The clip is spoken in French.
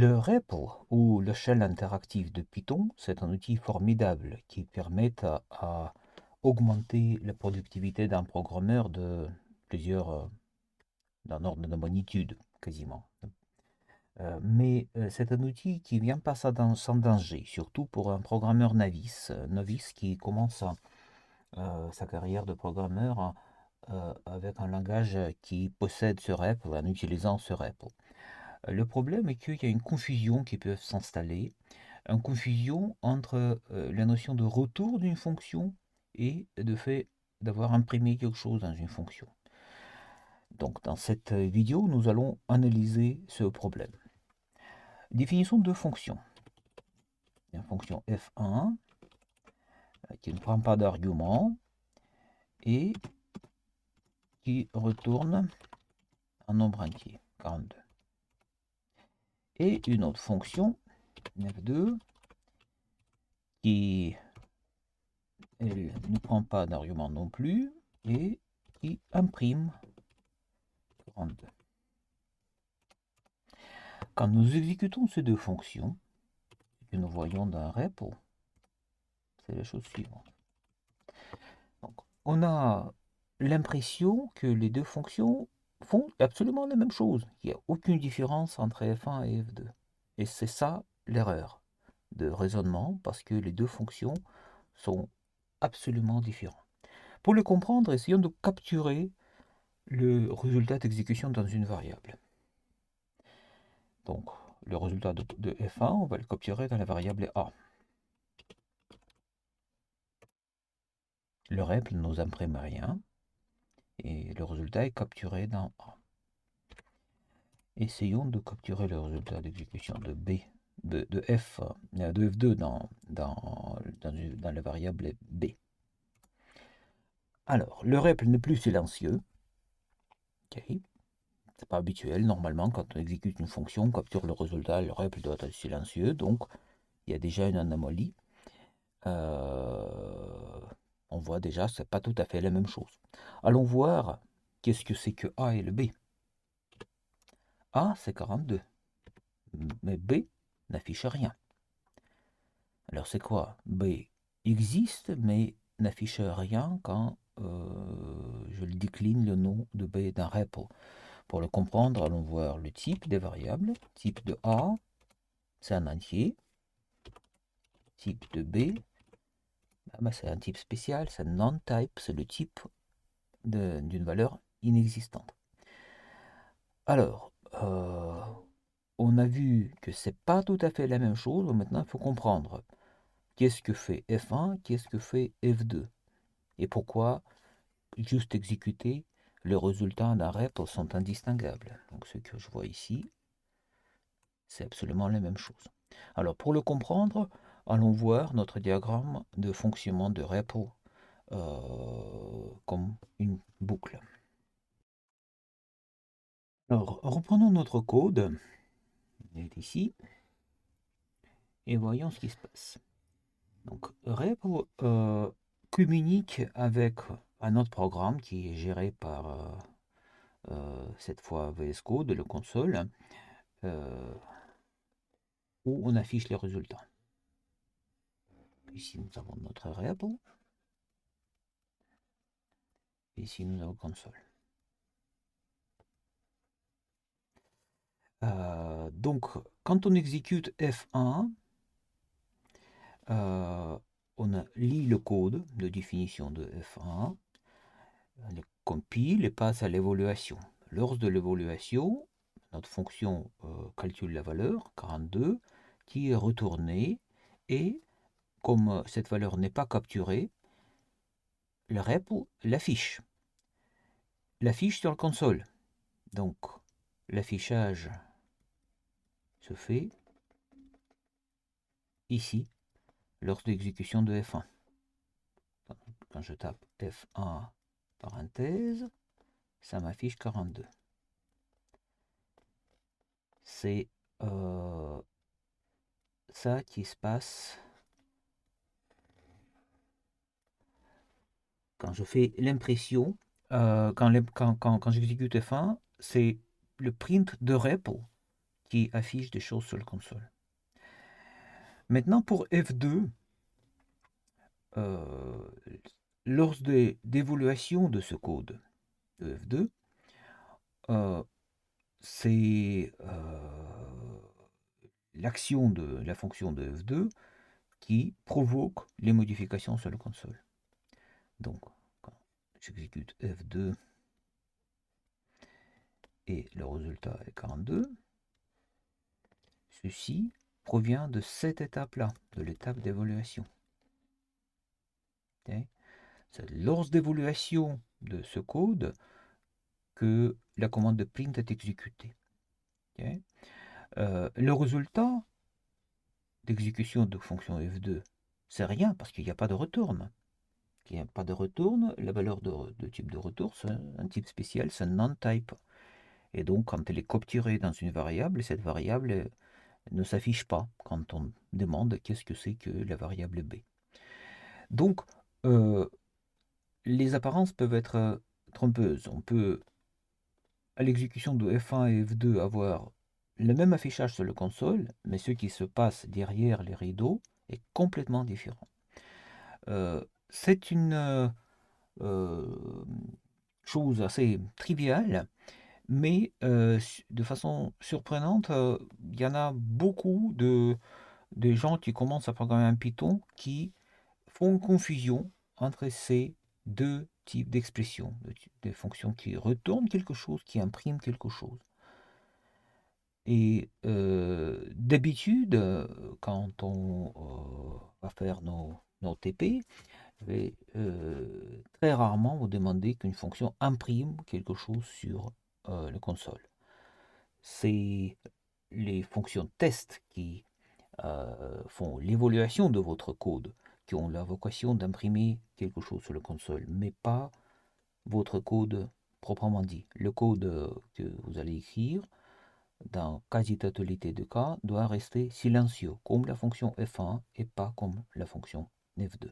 Le REPL, ou le Shell interactif de Python, c'est un outil formidable qui permet à augmenter la productivité d'un programmeur de d'un ordre de magnitude, quasiment. Mais c'est un outil qui vient pas sans danger, surtout pour un programmeur novice qui commence sa carrière de programmeur avec un langage qui possède ce REPL en utilisant ce REPL. Le problème est qu'il y a une confusion qui peut s'installer, une confusion entre la notion de retour d'une fonction et de fait d'avoir imprimé quelque chose dans une fonction. Donc dans cette vidéo, nous allons analyser ce problème. Définition de fonction. Une fonction f1 qui ne prend pas d'argument et qui retourne un nombre entier, 42. Et une autre fonction, f2, qui elle ne prend pas d'argument non plus et qui imprime 42. Quand nous exécutons ces deux fonctions, que nous voyons d'un REPL, c'est la chose suivante. Donc, on a l'impression que les deux fonctions font absolument la même chose. Il n'y a aucune différence entre f1 et f2. Et c'est ça l'erreur de raisonnement, parce que les deux fonctions sont absolument différentes. Pour le comprendre, essayons de capturer le résultat d'exécution dans une variable. Donc, le résultat de f1, on va le capturer dans la variable a. Le REPL ne nous imprime rien et le résultat est capturé dans A. Essayons de capturer le résultat d'exécution de B, de F2 dans la variable B. Alors, le REPL n'est plus silencieux. Okay. C'est pas habituel. Normalement, quand on exécute une fonction, on capture le résultat, le REPL doit être silencieux. Donc, il y a déjà une anomalie. On voit déjà que ce n'est pas tout à fait la même chose. Allons voir qu'est-ce que c'est que A et le B. A, c'est 42. Mais B n'affiche rien. Alors c'est quoi? B existe, mais n'affiche rien quand je décline le nom de B d'un REPL. Pour le comprendre, allons voir le type des variables. Type de A, c'est un entier. Type de B, c'est un type spécial, c'est non-type, c'est le type d'une valeur inexistante. Alors, on a vu que c'est pas tout à fait la même chose. Maintenant, il faut comprendre qu'est-ce que fait F1, qu'est-ce que fait F2, et pourquoi juste exécuter les résultats d'un REPL sont indistinguables. Donc, ce que je vois ici, c'est absolument la même chose. Alors, pour le comprendre, allons voir notre diagramme de fonctionnement de REPL comme une boucle. Alors, reprenons notre code. Il est ici. Et voyons ce qui se passe. Donc, REPL communique avec un autre programme qui est géré par cette fois VS Code, le console, où on affiche les résultats. Ici, nous avons notre REPL. Ici, nous avons console. Donc, quand on exécute F1, on lit le code de définition de F1, on le compile et passe à l'évaluation. Lors de l'évaluation, notre fonction calcule la valeur 42 qui est retournée et comme cette valeur n'est pas capturée, le REPL l'affiche. L'affiche sur la console. Donc l'affichage se fait ici lors de l'exécution de F1. Quand je tape F1 parenthèse, ça m'affiche 42. C'est ça qui se passe quand je fais l'impression, quand j'exécute F1, c'est le print de REPL qui affiche des choses sur la console. Maintenant, pour F2, lors d'évaluation de ce code de F2, c'est l'action de la fonction de F2 qui provoque les modifications sur la console. Donc, quand j'exécute F2 et le résultat est 42, ceci provient de cette étape-là, de l'étape d'évaluation. Okay. C'est lors d'évaluation de ce code que la commande de print est exécutée. Okay. Le résultat d'exécution de fonction F2, c'est rien parce qu'il n'y a pas de return. Il n'y a pas de return, la valeur de type de retour, c'est un type spécial, c'est non-type. Et donc, quand elle est capturée dans une variable, cette variable ne s'affiche pas quand on demande qu'est-ce que c'est que la variable B. Donc, les apparences peuvent être trompeuses. On peut, à l'exécution de F1 et F2, avoir le même affichage sur la console, mais ce qui se passe derrière les rideaux est complètement différent. C'est une chose assez triviale, mais de façon surprenante, il y en a beaucoup de gens qui commencent à programmer un Python qui font une confusion entre ces deux types d'expressions, des fonctions qui retournent quelque chose, qui impriment quelque chose. Et d'habitude, quand on va faire nos TP, je vais très rarement vous demander qu'une fonction imprime quelque chose sur la console. C'est les fonctions test qui font l'évaluation de votre code, qui ont la vocation d'imprimer quelque chose sur la console, mais pas votre code proprement dit. Le code que vous allez écrire, dans quasi-totalité de cas, doit rester silencieux, comme la fonction F1 et pas comme la fonction F2.